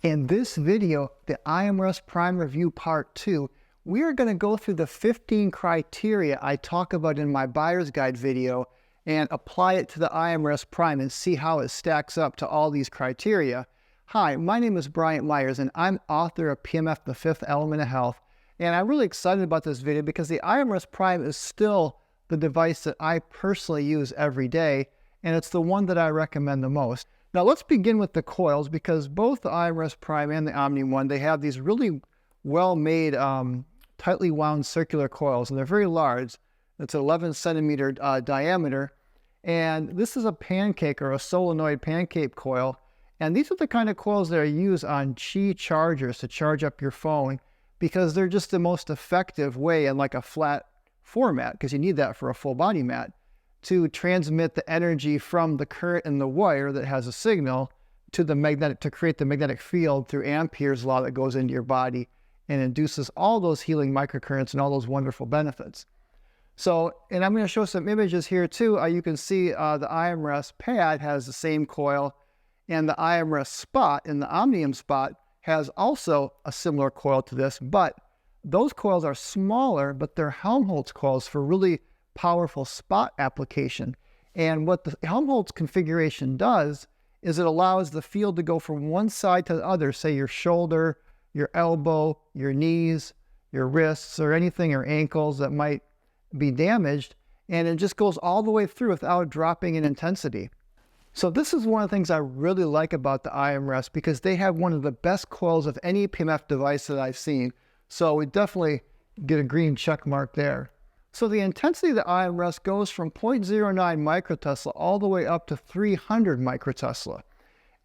In this video, the iMRS Prime Review Part 2, we are going to go through the 15 criteria I talk about in my buyer's guide video and apply it to the iMRS Prime and see how it stacks up to all these criteria. Hi, my name is Bryant Myers and I'm author of PEMF, the Fifth Element of Health. And I'm really excited about this video because the iMRS Prime is still the device that I personally use every day, and it's the one that I recommend the most. Now let's begin with the coils, because both the iMRS Prime and the Omni One, they have these really well-made, tightly wound circular coils, and they're very large. It's 11 centimeter diameter, and this is a pancake or a solenoid pancake coil, and these are the kind of coils that are used on Qi chargers to charge up your phone, because they're just the most effective way in like a flat format, because you need that for a full body mat, to transmit the energy from the current in the wire that has a signal to the magnetic, to create the magnetic field through Ampere's law that goes into your body and induces all those healing microcurrents and all those wonderful benefits. So, and I'm going to show some images here too. You can see the iMRS pad has the same coil, and the iMRS spot in the Omnium spot has also a similar coil to this, but those coils are smaller, but they're Helmholtz coils for really powerful spot application. And what the Helmholtz configuration does is it allows the field to go from one side to the other, say your shoulder, your elbow, your knees, your wrists, or anything, or ankles that might be damaged, and it just goes all the way through without dropping in intensity. So this is one of the things I really like about the iMRS, because they have one of the best coils of any PEMF device that I've seen. So we definitely get a green check mark there. So the intensity of the iMRS goes from 0.09 microtesla all the way up to 300 microtesla,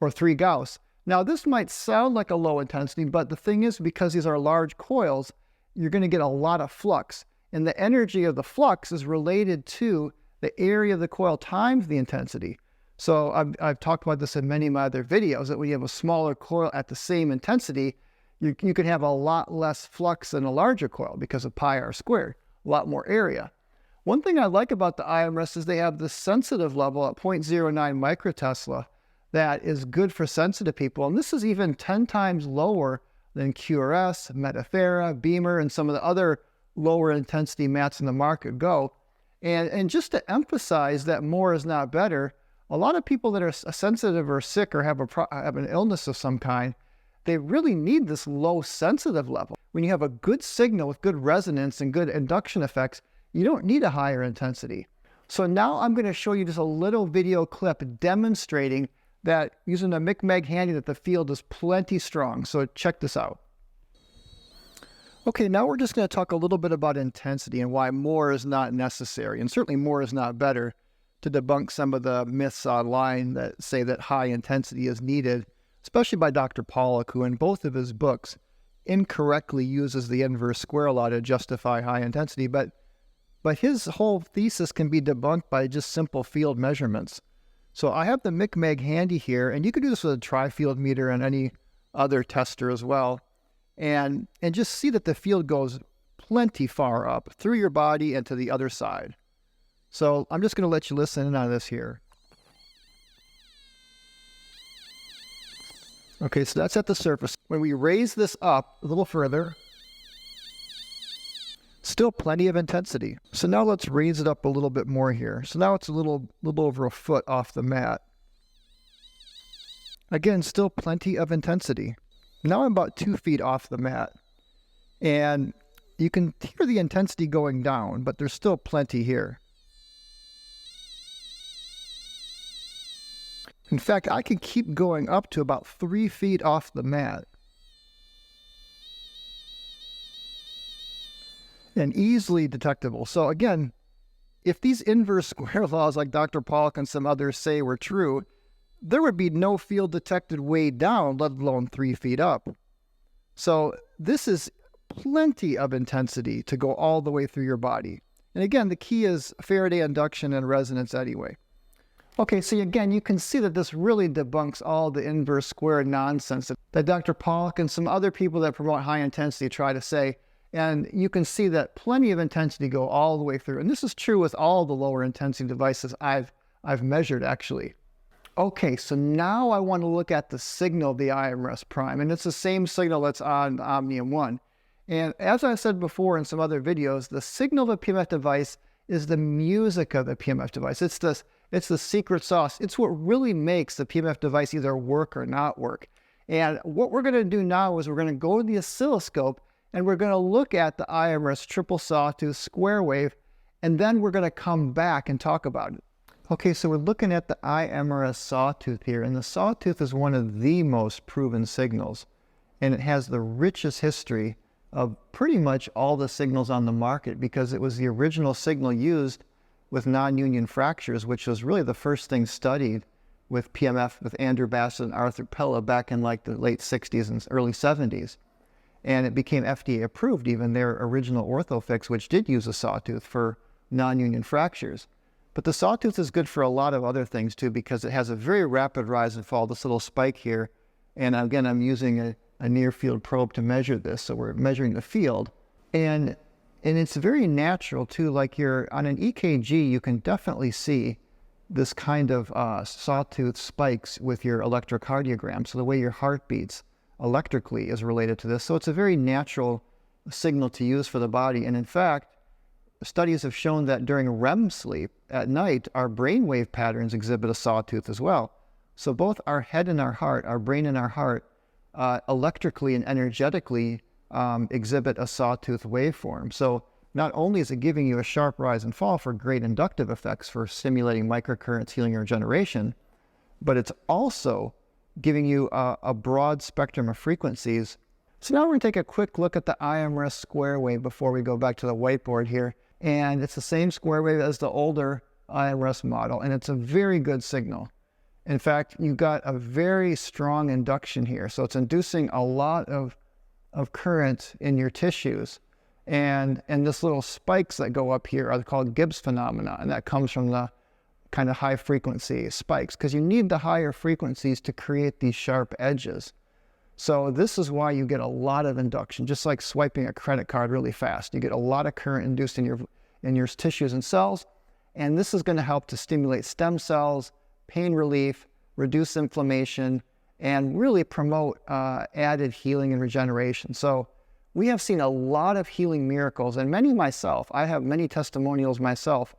or 3 Gauss. Now this might sound like a low intensity, but the thing is, because these are large coils, you're going to get a lot of flux. And the energy of the flux is related to the area of the coil times the intensity. So I've talked about this in many of my other videos, that when you have a smaller coil at the same intensity, you can have a lot less flux than a larger coil because of pi r squared. A lot more area. One thing I like about the iMRS is they have the sensitive level at 0.09 microtesla that is good for sensitive people, and this is even 10 times lower than QRS, Metafera, Beamer, and some of the other lower intensity mats in the market go. And just to emphasize that more is not better, a lot of people that are sensitive or sick or have an illness of some kind, they really need this low sensitive level. When you have a good signal with good resonance and good induction effects, you don't need a higher intensity. So now I'm going to show you just a little video clip demonstrating that using a MICMAG handy that the field is plenty strong. So check this out. Okay, now we're just going to talk a little bit about intensity and why more is not necessary, and certainly more is not better, to debunk some of the myths online that say that high intensity is needed, especially by Dr. Pollack, who in both of his books incorrectly uses the inverse square law to justify high intensity, but his whole thesis can be debunked by just simple field measurements. So I have the MICMAG handy here, and you can do this with a tri-field meter and any other tester as well, and just see that the field goes plenty far up through your body and to the other side. So I'm just going to let you listen in on this here. Okay, so that's at the surface. When we raise this up a little further, still plenty of intensity. So now let's raise it up a little bit more here. So now it's a little over a foot off the mat. Again, still plenty of intensity. Now I'm about 2 feet off the mat. And you can hear the intensity going down, but there's still plenty here. In fact, I can keep going up to about 3 feet off the mat. And easily detectable. So again, if these inverse square laws like Dr. Pollack and some others say were true, there would be no field detected way down, let alone 3 feet up. So this is plenty of intensity to go all the way through your body. And again, the key is Faraday induction and resonance anyway. Okay, so again, you can see that this really debunks all the inverse square nonsense that Dr. Pollack and some other people that promote high intensity try to say. And you can see that plenty of intensity go all the way through. And this is true with all the lower intensity devices I've measured, actually. Okay, so now I want to look at the signal of the iMRS prime, and it's the same signal that's on the Omnium 1. And as I said before in some other videos, the signal of a PEMF device is the music of the PEMF device. It's the secret sauce. It's what really makes the PEMF device either work or not work. And what we're going to do now is we're going to go to the oscilloscope and we're going to look at the iMRS triple sawtooth square wave, and then we're going to come back and talk about it. Okay, so we're looking at the iMRS sawtooth here, and the sawtooth is one of the most proven signals, and it has the richest history of pretty much all the signals on the market because it was the original signal used with non-union fractures, which was really the first thing studied with PMF with Andrew Bassett and Arthur Pella back in like the late 60s and early 70s. And it became FDA approved, even their original orthofix, which did use a sawtooth for non-union fractures. But the sawtooth is good for a lot of other things too, because it has a very rapid rise and fall, this little spike here. And again, I'm using a near field probe to measure this. So we're measuring the field. And it's very natural too, like you're on an EKG, you can definitely see this kind of sawtooth spikes with your electrocardiogram. So the way your heart beats electrically is related to this. So it's a very natural signal to use for the body. And in fact, studies have shown that during REM sleep at night, our brainwave patterns exhibit a sawtooth as well. So both our head and our heart, our brain and our heart, electrically and energetically exhibit a sawtooth waveform. So not only is it giving you a sharp rise and fall for great inductive effects for stimulating microcurrents, healing, and regeneration, but it's also giving you a broad spectrum of frequencies. So now we're going to take a quick look at the iMRS square wave before we go back to the whiteboard here. And it's the same square wave as the older iMRS model, and it's a very good signal. In fact, you've got a very strong induction here. So it's inducing a lot of current in your tissues. And this little spikes that go up here are called Gibbs phenomena, and that comes from the kind of high frequency spikes, because you need the higher frequencies to create these sharp edges. So this is why you get a lot of induction, just like swiping a credit card really fast. You get a lot of current induced in your tissues and cells, and this is going to help to stimulate stem cells, pain relief, reduce inflammation, and really promote added healing and regeneration. So we have seen a lot of healing miracles, and many myself. I have many testimonials myself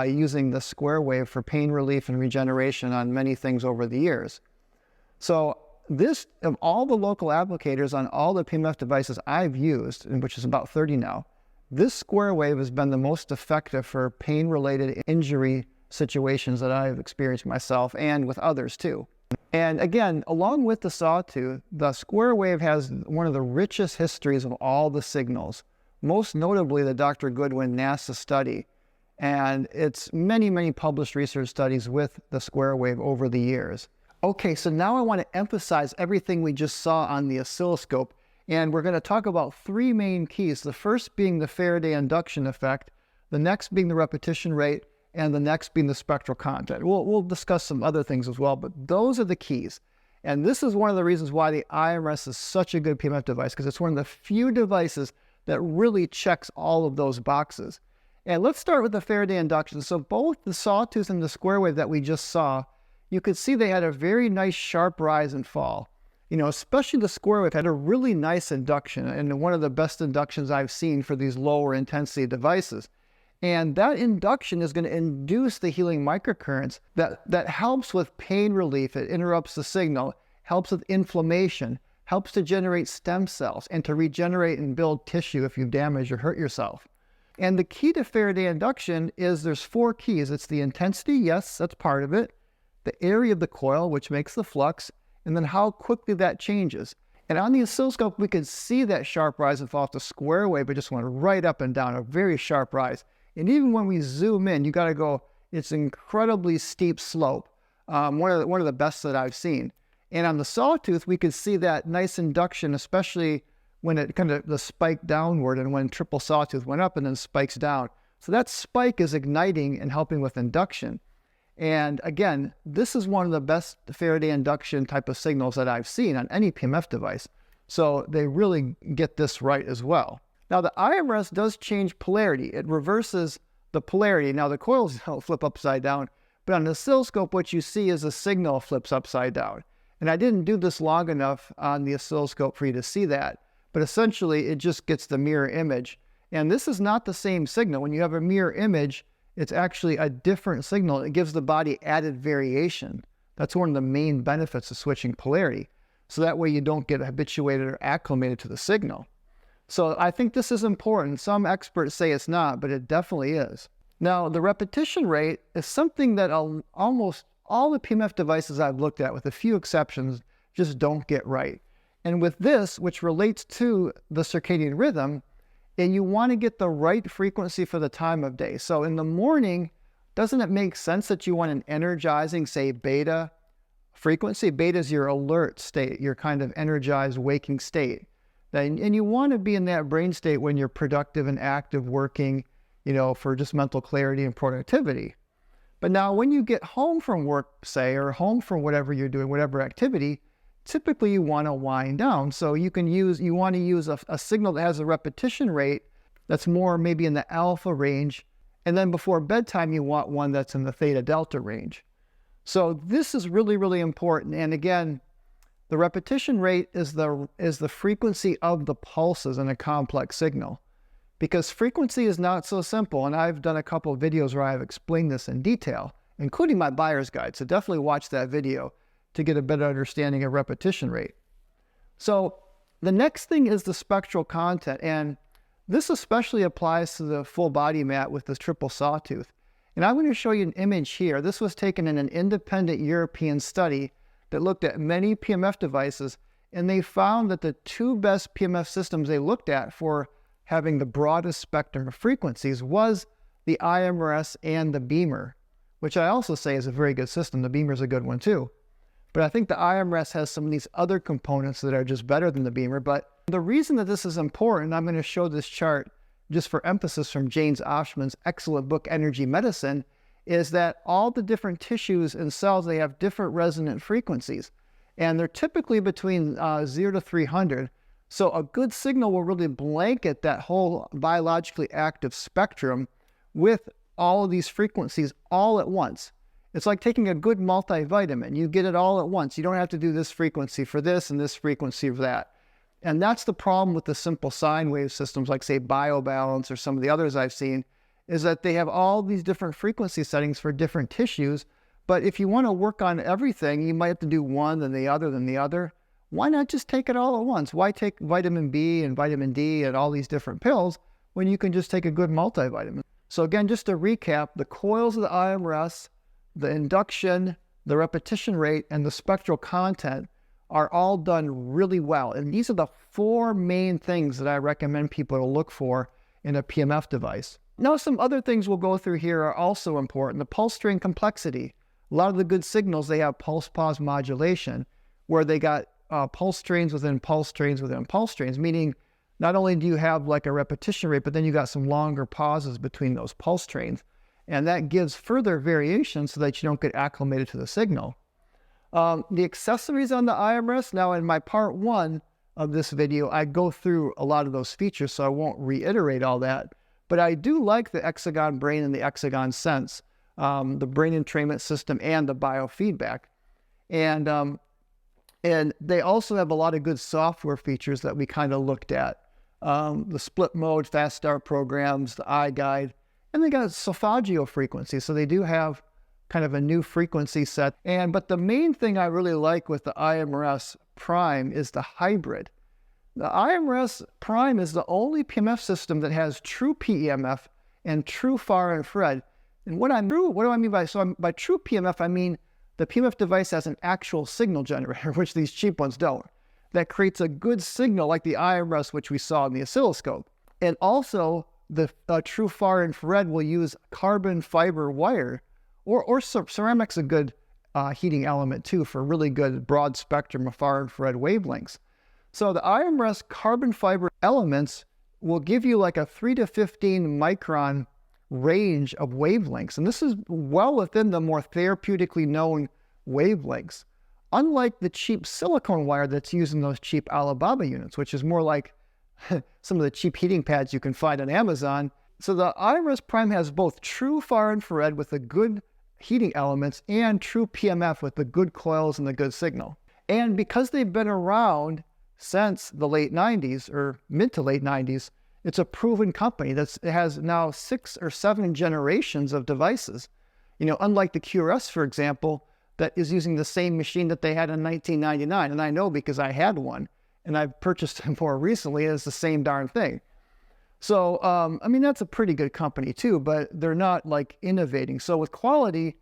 using the square wave for pain relief and regeneration on many things over the years. So this, of all the local applicators on all the PEMF devices I've used, which is about 30 now, this square wave has been the most effective for pain-related injury situations that I've experienced myself and with others too. And again, along with the sawtooth, the square wave has one of the richest histories of all the signals, most notably the Dr. Goodwin NASA study. And it's many, many published research studies with the square wave over the years. Okay, so now I want to emphasize everything we just saw on the oscilloscope, and we're going to talk about three main keys. The first being the Faraday induction effect, the next being the repetition rate, and the next being the spectral content. We'll discuss some other things as well, but those are the keys. And this is one of the reasons why the iMRS is such a good PEMF device, because it's one of the few devices that really checks all of those boxes. And let's start with the Faraday induction. So both the sawtooth and the square wave that we just saw, you could see they had a very nice sharp rise and fall. You know, especially the square wave had a really nice induction, and one of the best inductions I've seen for these lower intensity devices. And that induction is going to induce the healing microcurrents that helps with pain relief. It interrupts the signal, helps with inflammation, helps to generate stem cells and to regenerate and build tissue if you've damaged or hurt yourself. And the key to Faraday induction is there's four keys. It's the intensity, yes, that's part of it. The area of the coil, which makes the flux, and then how quickly that changes. And on the oscilloscope, we could see that sharp rise and fall off the square wave. It just went right up and down, a very sharp rise. And even when we zoom in, you got to go, it's an incredibly steep slope, one of the best that I've seen. And on the sawtooth, we could see that nice induction, especially when it kind of the spike downward and when triple sawtooth went up and then spikes down. So that spike is igniting and helping with induction. And again, this is one of the best Faraday induction type of signals that I've seen on any PEMF device. So they really get this right as well. Now the iMRS does change polarity. It reverses the polarity. Now the coils don't flip upside down, But on the oscilloscope, what you see is a signal flips upside down. And I didn't do this long enough on the oscilloscope for you to see that. But essentially, it just gets the mirror image. And this is not the same signal. When you have a mirror image, it's actually a different signal. It gives the body added variation. That's one of the main benefits of switching polarity. So that way you don't get habituated or acclimated to the signal. So I think this is important. Some experts say it's not, but it definitely is. Now, the repetition rate is something that almost all the PEMF devices I've looked at, with a few exceptions, just don't get right. And with this, which relates to the circadian rhythm, and you want to get the right frequency for the time of day. So in the morning, doesn't it make sense that you want an energizing, say, beta frequency? Beta is your alert state, your kind of energized waking state. And you want to be in that brain state when you're productive and active, working, for just mental clarity and productivity. But now when you get home from work, say, or home from whatever you're doing, whatever activity, typically you want to wind down. So you want to use a signal that has a repetition rate that's more maybe in the alpha range. And then before bedtime, you want one that's in the theta delta range. So this is really, really important. And again, the repetition rate is the frequency of the pulses in a complex signal. Because frequency is not so simple, and I've done a couple of videos where I've explained this in detail, including my buyer's guide, so definitely watch that video to get a better understanding of repetition rate. So the next thing is the spectral content, and this especially applies to the full body mat with the triple sawtooth. And I'm going to show you an image here. This was taken in an independent European study that looked at many PEMF devices, and they found that the two best PEMF systems they looked at for having the broadest spectrum of frequencies was the iMRS and the Beamer, which I also say is a very good system. The Beamer is a good one too. But I think the iMRS has some of these other components that are just better than the Beamer. But the reason that this is important, I'm going to show this chart just for emphasis from James Oshman's excellent book, Energy Medicine, is that all the different tissues and cells, they have different resonant frequencies. And they're typically between 0 to 300. So a good signal will really blanket that whole biologically active spectrum with all of these frequencies all at once. It's like taking a good multivitamin. You get it all at once. You don't have to do this frequency for this and this frequency for that. And that's the problem with the simple sine wave systems like, say, BioBalance or some of the others I've seen, is that they have all these different frequency settings for different tissues. But if you want to work on everything, you might have to do one, then the other, then the other. Why not just take it all at once? Why take vitamin B and vitamin D and all these different pills when you can just take a good multivitamin? So again, just to recap, the coils of the iMRS, the induction, the repetition rate, and the spectral content are all done really well. And these are the four main things that I recommend people to look for in a PEMF device. Now, some other things we'll go through here are also important. The pulse strain complexity. A lot of the good signals, they have pulse pause modulation, where they got pulse strains within pulse strains within pulse strains, meaning not only do you have like a repetition rate, but then you got some longer pauses between those pulse strains. And that gives further variation so that you don't get acclimated to the signal. The accessories on the iMRS, now in my part 1 of this video, I go through a lot of those features, so I won't reiterate all that. But I do like the Hexagon Brain and the Hexagon Sense, the brain entrainment system and the biofeedback. And they also have a lot of good software features that we kind of looked at. The split mode, fast start programs, the iGuide, and they got solfeggio frequency. So they do have kind of a new frequency set. But the main thing I really like with the iMRS Prime is the hybrid. The iMRS Prime is the only PEMF system that has true PEMF and true far infrared. And what do I mean by, by true PEMF, I mean the PEMF device has an actual signal generator, which these cheap ones don't. That creates a good signal like the iMRS, which we saw in the oscilloscope. And also, the true far infrared will use carbon fiber wire, or ceramic's a good heating element too for really good broad spectrum of far infrared wavelengths. So the iMRS carbon fiber elements will give you like a 3 to 15 micron range of wavelengths. And this is well within the more therapeutically known wavelengths. Unlike the cheap silicone wire that's used in those cheap Alibaba units, which is more like some of the cheap heating pads you can find on Amazon. So the iMRS Prime has both true far infrared with a good heating elements and true PMF with the good coils and the good signal. And because they've been around since the late 90s or mid to late 90s, it's a proven company that has now 6 or 7 generations of devices. You know, unlike the QRS, for example, that is using the same machine that they had in 1999. And I know because I had one and I've purchased them more recently, and it's the same darn thing. So, I mean, that's a pretty good company too, but they're not like innovating. So with quality,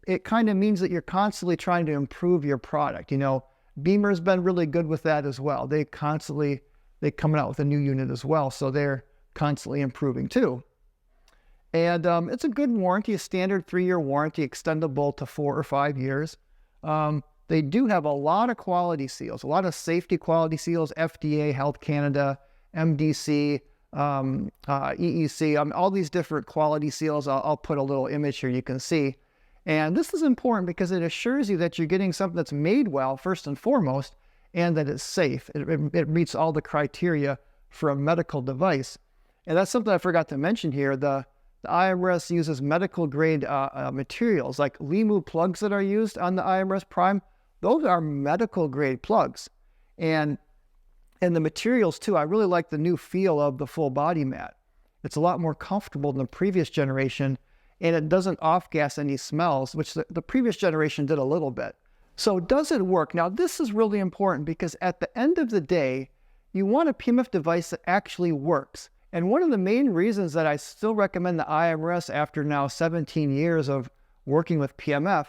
it kind of means that you're constantly trying to improve your product. You know, Beamer's been really good with that as well. They're coming out with a new unit as well. So they're constantly improving too. And it's a good warranty, a standard 3-year warranty, extendable to 4 or 5 years. They do have a lot of quality seals, a lot of safety quality seals, FDA, Health Canada, MDC, EEC, all these different quality seals. I'll put a little image here you can see. And this is important because it assures you that you're getting something that's made well, first and foremost, and that it's safe. It meets all the criteria for a medical device. And that's something I forgot to mention here. The iMRS uses medical grade materials like LIMU plugs that are used on the iMRS Prime. Those are medical grade plugs. And the materials too, I really like the new feel of the full body mat. It's a lot more comfortable than the previous generation, and it doesn't off-gas any smells, which the previous generation did a little bit. So does it work? Now this is really important because at the end of the day, you want a PMF device that actually works. And one of the main reasons that I still recommend the iMRS after now 17 years of working with PMF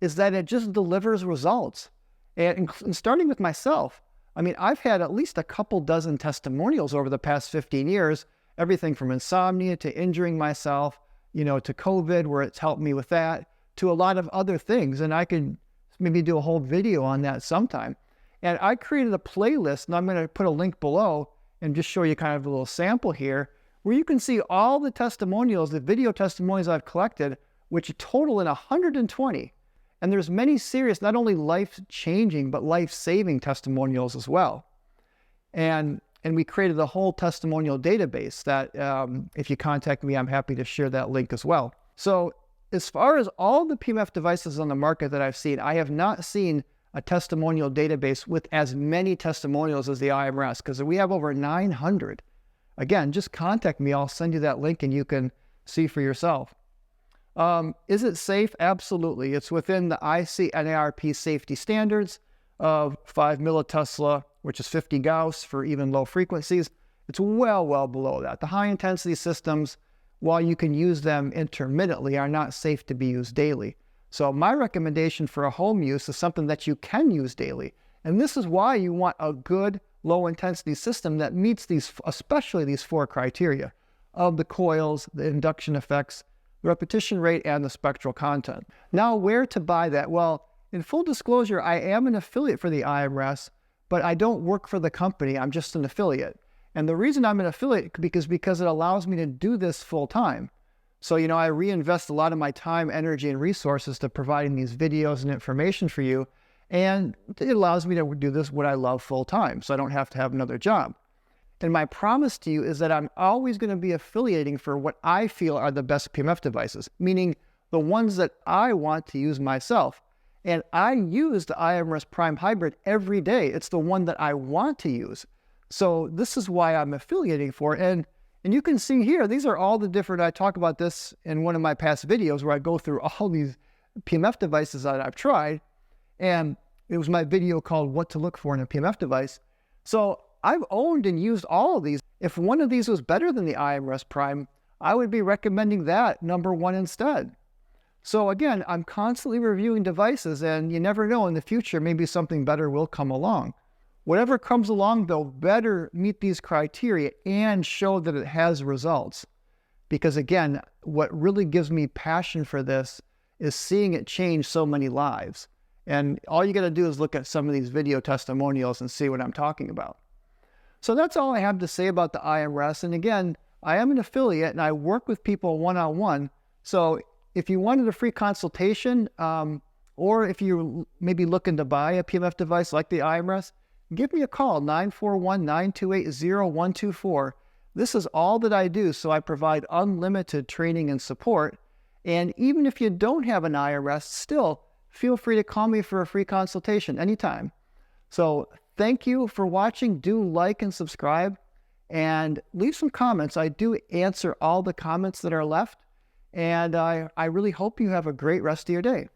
is that it just delivers results. And starting with myself, I mean, I've had at least a couple dozen testimonials over the past 15 years, everything from insomnia to injuring myself, you know, to COVID, where it's helped me with that, to a lot of other things. And I could maybe do a whole video on that sometime. And I created a playlist, and I'm going to put a link below and just show you kind of a little sample here, where you can see all the testimonials, the video testimonials I've collected, which total in 120. And there's many serious, not only life-changing, but life-saving testimonials as well. And we created a whole testimonial database that if you contact me, I'm happy to share that link as well. So as far as all the PMF devices on the market that I've seen, I have not seen a testimonial database with as many testimonials as the iMRS, because we have over 900. Again, just contact me. I'll send you that link and you can see for yourself. Is it safe? Absolutely. It's within the ICNIRP safety standards of 5 millitesla, which is 50 Gauss for even low frequencies. It's well below that. The high intensity systems, while you can use them intermittently, are not safe to be used daily. So my recommendation for a home use is something that you can use daily. And this is why you want a good low intensity system that meets these, especially these 4 criteria of the coils, the induction effects, the repetition rate, and the spectral content. Now, where to buy that? Well, in full disclosure, I am an affiliate for the iMRS, but I don't work for the company. I'm just an affiliate. And the reason I'm an affiliate because it allows me to do this full time. So, you know, I reinvest a lot of my time, energy, and resources to providing these videos and information for you. And it allows me to do this what I love full time, so I don't have to have another job. And my promise to you is that I'm always going to be affiliating for what I feel are the best PMF devices, meaning the ones that I want to use myself. And I use the iMRS Prime Hybrid every day. It's the one that I want to use. So this is why I'm affiliating for it. And you can see here, these are all the different, I talk about this in one of my past videos where I go through all these PMF devices that I've tried. And it was my video called What to Look For in a PMF Device. So I've owned and used all of these. If one of these was better than the iMRS Prime, I would be recommending that #1 instead. So again, I'm constantly reviewing devices, and you never know, in the future, maybe something better will come along. Whatever comes along, though, better meet these criteria and show that it has results. Because again, what really gives me passion for this is seeing it change so many lives. And all you got to do is look at some of these video testimonials and see what I'm talking about. So that's all I have to say about the iMRS. And again, I am an affiliate and I work with people one-on-one. So if you wanted a free consultation, or if you're maybe looking to buy a PMF device like the iMRS, give me a call, 941-928-0124. This is all that I do, so I provide unlimited training and support. And even if you don't have an iMRS, still feel free to call me for a free consultation anytime. So thank you for watching. Do like and subscribe and leave some comments. I do answer all the comments that are left. And I really hope you have a great rest of your day.